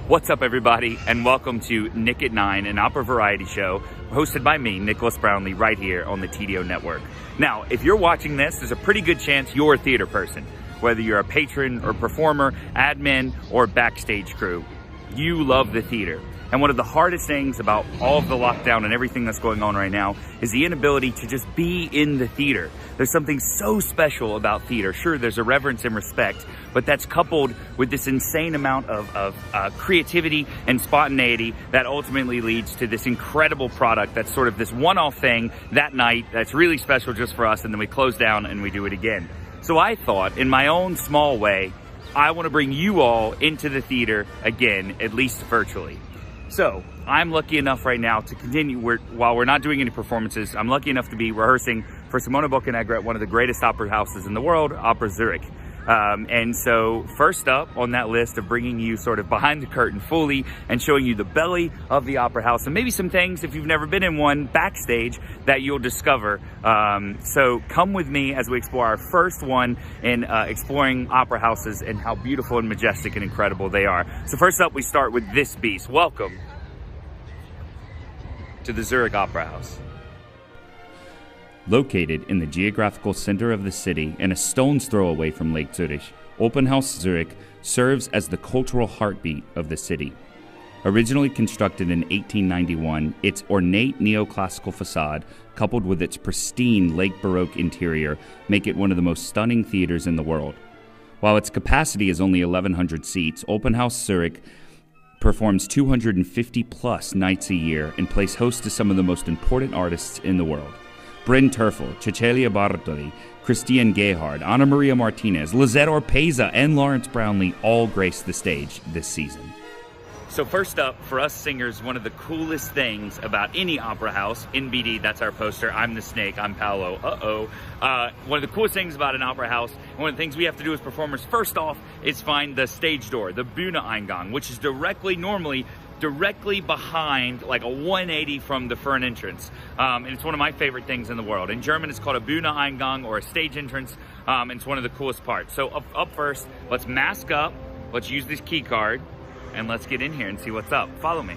What's up, everybody, and welcome to Nick at 9, an opera variety show hosted by me, Nicholas Brownlee, right here on the TDO Network. Now, if you're watching this, there's a pretty good chance you're a theater person. Whether you're a patron or performer, admin, or backstage crew, you love the theater. And one of the hardest things about all of the lockdown and everything that's going on right now is the inability to just be in the theater. There's something so special about theater. Sure, there's a reverence and respect, but that's coupled with this insane amount of creativity and spontaneity that ultimately leads to this incredible product that's sort of this one-off thing that night that's really special just for us, and then we close down and we do it again. So I thought, in my own small way, I want to bring you all into the theater again, at least virtually. So I'm lucky enough right now to continue, while we're not doing any performances, I'm lucky enough to be rehearsing for Simona Boccanegra at one of the greatest opera houses in the world, Opera Zurich. And so first up on that list of bringing you sort of behind the curtain fully and showing you the belly of the opera house and maybe some things, if you've never been in one, backstage that you'll discover. So come with me as we explore our first one in exploring opera houses and how beautiful and majestic and incredible they are. So first up, we start with this beast. Welcome to the Zurich Opera House. Located in the geographical center of the city and a stone's throw away from Lake Zurich, Opernhaus Zurich serves as the cultural heartbeat of the city. Originally constructed in 1891, its ornate neoclassical facade, coupled with its pristine late Baroque interior, make it one of the most stunning theaters in the world. While its capacity is only 1,100 seats, Opernhaus Zurich performs 250 plus nights a year and plays host to some of the most important artists in the world. Bryn Terfel, Cecilia Bartoli, Christian Gehard, Ana Maria Martinez, Lizette Orpeza, and Lawrence Brownlee all grace the stage this season. So first up, for us singers, one of the coolest things about any opera house, NBD, that's our poster, I'm the snake, I'm Paolo, one of the coolest things about an opera house, and one of the things we have to do as performers, first off, is find the stage door, the Bühneneingang, which is normally directly behind, like a 180 from the front entrance. And it's one of my favorite things in the world. In German, it's called a Bühneneingang, or a stage entrance, and it's one of the coolest parts. So up first, let's mask up, let's use this key card, and let's get in here and see what's up. Follow me.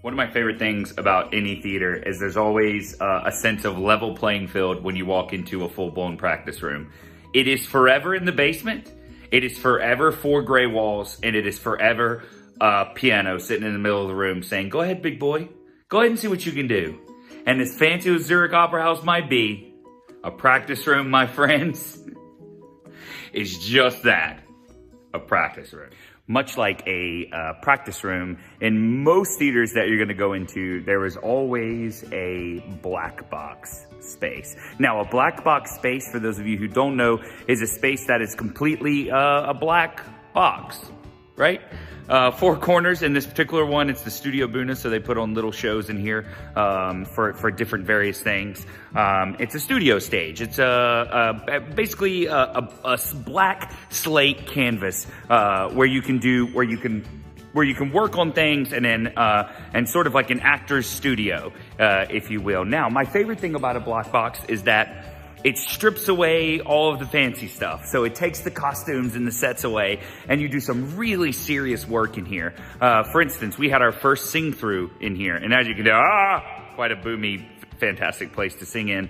One of my favorite things about any theater is there's always a sense of level playing field when you walk into a full-blown practice room. It is forever in the basement, it is forever 4 gray walls, and it is forever a piano sitting in the middle of the room saying, "Go ahead, big boy, go ahead and see what you can do." And as fancy as Zurich Opera House might be, a practice room, my friends, is just that, a practice room. Much like a practice room, in most theaters that you're going to go into, there is always a black box space. Now, a black box space, for those of you who don't know, is a space that is completely a black box, right? 4 corners. In this particular one, it's the Studio Bühne, so they put on little shows in here for different various things. It's a studio stage. It's basically a black slate canvas where you can work on things, and then and sort of like an actor's studio, if you will. Now, my favorite thing about a black box is that it strips away all of the fancy stuff. So it takes the costumes and the sets away, and you do some really serious work in here. For instance, we had our first sing-through in here, and as you can tell, quite a boomy, fantastic place to sing in.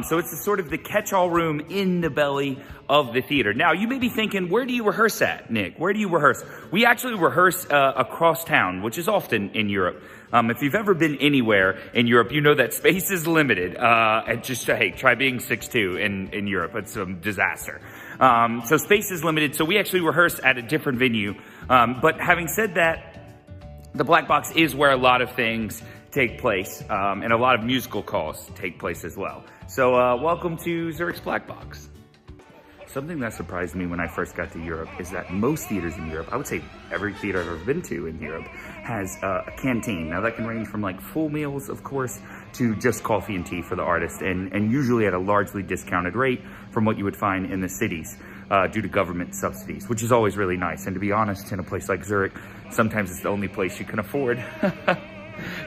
So it's sort of the catch-all room in the belly of the theater. Now, you may be thinking, where do you rehearse at, Nick? Where do you rehearse? We actually rehearse across town, which is often in Europe. If you've ever been anywhere in Europe, you know that space is limited. And just, hey, try being 6'2" in Europe. It's a disaster. So space is limited. So we actually rehearse at a different venue. But having said that, The Black Box is where a lot of things take place, and a lot of musical calls take place as well. So welcome to Zurich's Black Box. Something that surprised me when I first got to Europe is that most theaters in Europe, I would say every theater I've ever been to in Europe, has a canteen. Now that can range from like full meals, of course, to just coffee and tea for the artist, and usually at a largely discounted rate from what you would find in the cities due to government subsidies, which is always really nice. And to be honest, in a place like Zurich, sometimes it's the only place you can afford.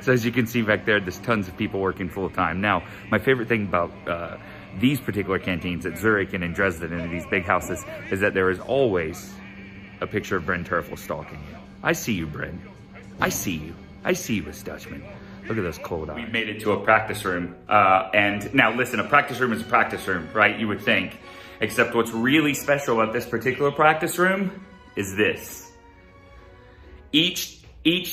So as you can see back there, there's tons of people working full time. Now, my favorite thing about these particular canteens at Zurich and in Dresden and in these big houses is that there is always a picture of Bryn Terfel stalking you. I see you, Bryn. I see you. I see you, Miss Dutchman. Look at those cold eyes. We made it to a practice room. And now listen, a practice room is a practice room, right? You would think. Except what's really special about this particular practice room is this. Each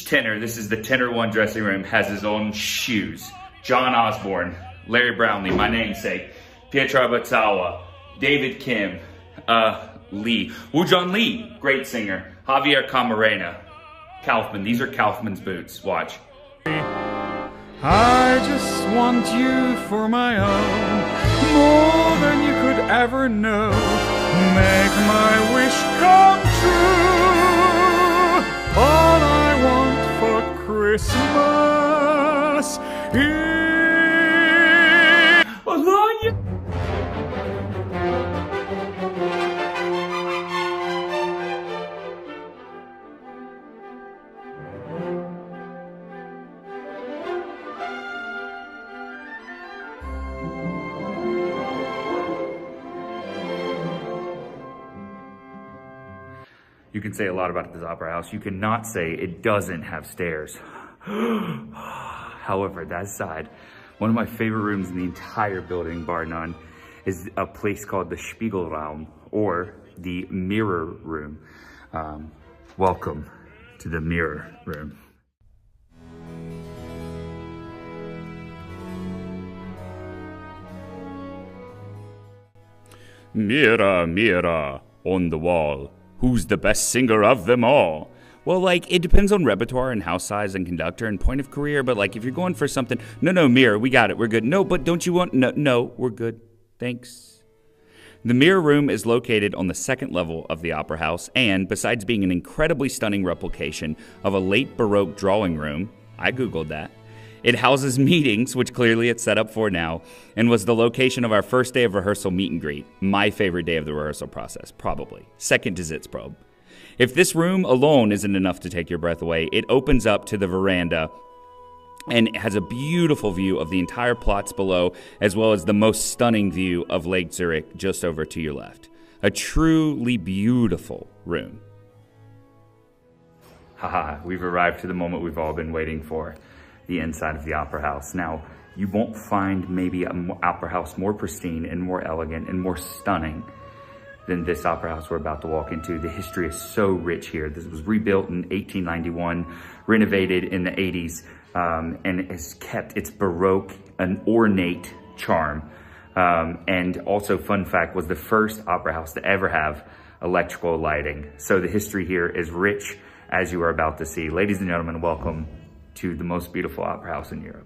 tenor, this is the tenor one dressing room, has his own shoes. John Osborne, Larry Brownlee, my namesake, Pietro Batzawa, David Kim, Lee, Woo-John Lee, great singer, Javier Camarena, Kaufman. These are Kaufman's boots. Watch. I just want you for my own, more than you could ever know. Make my wish come true. All I want for Christmas is You can say a lot about this opera house. You cannot say it doesn't have stairs. However, that aside, one of my favorite rooms in the entire building, bar none, is a place called the Spiegelraum, or the Mirror Room. Welcome to the Mirror Room. Mirror, mirror on the wall, who's the best singer of them all? Well, like, it depends on repertoire and house size and conductor and point of career, but like, if you're going for something, no, Mirror, we got it, we're good. No, but don't you want, no, we're good, thanks. The Mirror Room is located on the second level of the Opera House, and besides being an incredibly stunning replication of a late Baroque drawing room, I Googled that, it houses meetings, which clearly it's set up for now, and was the location of our first day of rehearsal meet and greet. My favorite day of the rehearsal process, probably. Second to Sitzprobe. If this room alone isn't enough to take your breath away, it opens up to the veranda and it has a beautiful view of the entire Platz below, as well as the most stunning view of Lake Zurich just over to your left. A truly beautiful room. Haha, we've arrived to the moment we've all been waiting for. The inside of the Opera House. Now, you won't find maybe an opera house more pristine and more elegant and more stunning than this opera house we're about to walk into. The history is so rich here. This was rebuilt in 1891, renovated in the 80s, and it has kept its Baroque and ornate charm. And also, fun fact, was the first opera house to ever have electrical lighting. So the history here is rich, as you are about to see. Ladies and gentlemen, welcome to the most beautiful opera house in Europe.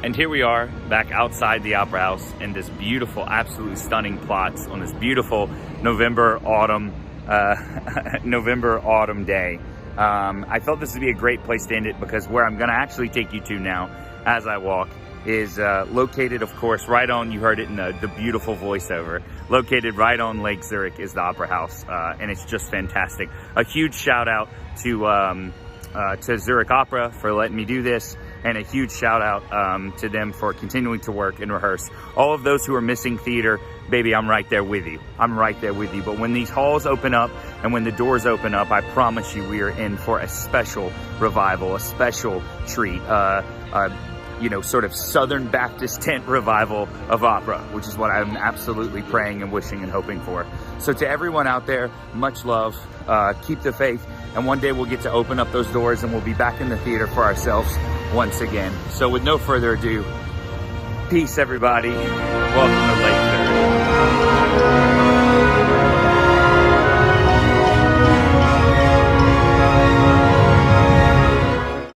And here we are back outside the Opera House in this beautiful, absolutely stunning Platz on this beautiful November autumn day. I felt this would be a great place to end it because where I'm going to actually take you to now as I walk is located, of course, right on, you heard it in the beautiful voiceover, located right on Lake Zurich is the Opera House, and it's just fantastic. A huge shout out to Zurich Opera for letting me do this, and a huge shout out to them for continuing to work and rehearse. All of those who are missing theater, baby, I'm right there with you. I'm right there with you. But when these halls open up and when the doors open up, I promise you we are in for a special revival, a special treat. You know, sort of Southern Baptist tent revival of opera, which is what I'm absolutely praying and wishing and hoping for. So to everyone out there, much love, keep the faith, and one day we'll get to open up those doors and we'll be back in the theater for ourselves once again. So with no further ado, peace everybody. Welcome to Lake Zurich.